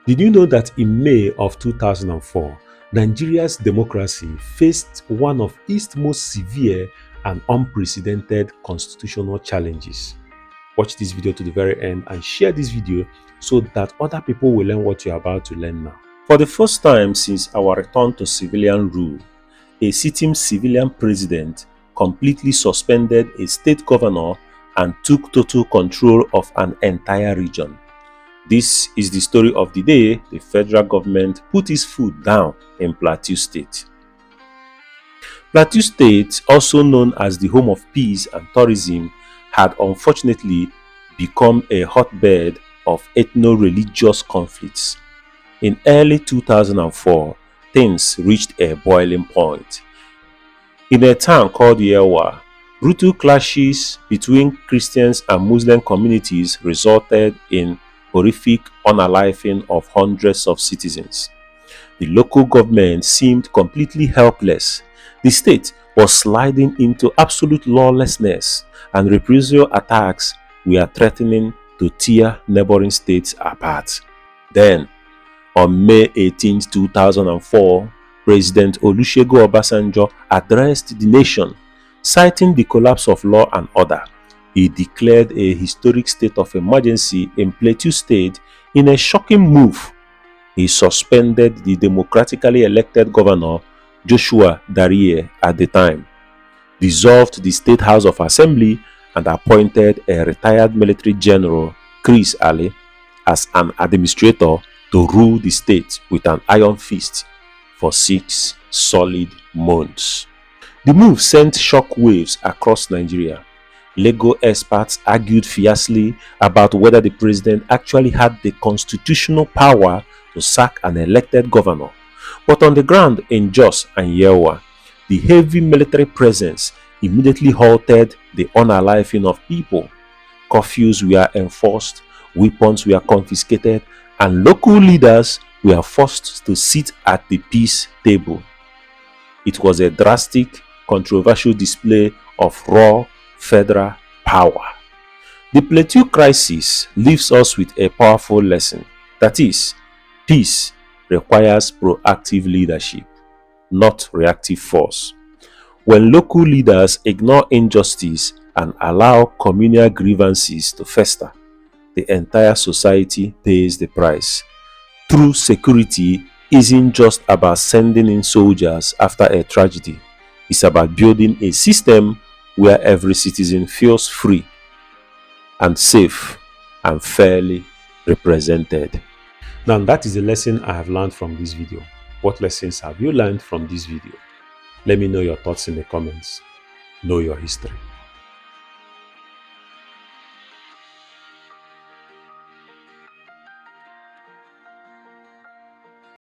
Did you know that in May of 2004, Nigeria's democracy faced one of its most severe and unprecedented constitutional challenges? Watch this video to the very end and share this video so that other people will learn what you're about to learn now. For the first time since our return to civilian rule, a sitting civilian president completely suspended a state governor and took total control of an entire region. This is the story of the day the federal government put its foot down in Plateau State. Plateau State, also known as the home of peace and tourism, had unfortunately become a hotbed of ethno-religious conflicts. In early 2004, things reached a boiling point. In a town called Yewa, brutal clashes between Christians and Muslim communities resulted in horrific unaliving of hundreds of citizens. The local government seemed completely helpless. The state was sliding into absolute lawlessness, and reprisal attacks were threatening to tear neighboring states apart. Then, on May 18, 2004, President Olusegun Obasanjo addressed the nation, citing the collapse of law and order. He declared a historic state of emergency in Plateau State in a shocking move. He suspended the democratically elected governor, Joshua Darie, at the time, dissolved the State House of Assembly, and appointed a retired military general, Chris Ali, as an administrator to rule the state with an iron fist for 6 solid months. The move sent shock waves across Nigeria. Legal experts argued fiercely about whether the president actually had the constitutional power to sack an elected governor. But on the ground in Jos and Yewa, the heavy military presence immediately halted the unaliving of people. Curfews were enforced, weapons were confiscated, and local leaders were forced to sit at the peace table. It was a drastic, controversial display of raw federal power. The Plateau crisis leaves us with a powerful lesson. That is, peace requires proactive leadership, not reactive force. When local leaders ignore injustice and allow communal grievances to fester, the entire society pays the price. True security isn't just about sending in soldiers after a tragedy. It's about building a system where every citizen feels free and safe and fairly represented. Now, that is the lesson I have learned from this video. What lessons have you learned from this video? Let me know your thoughts in the comments. Know your history.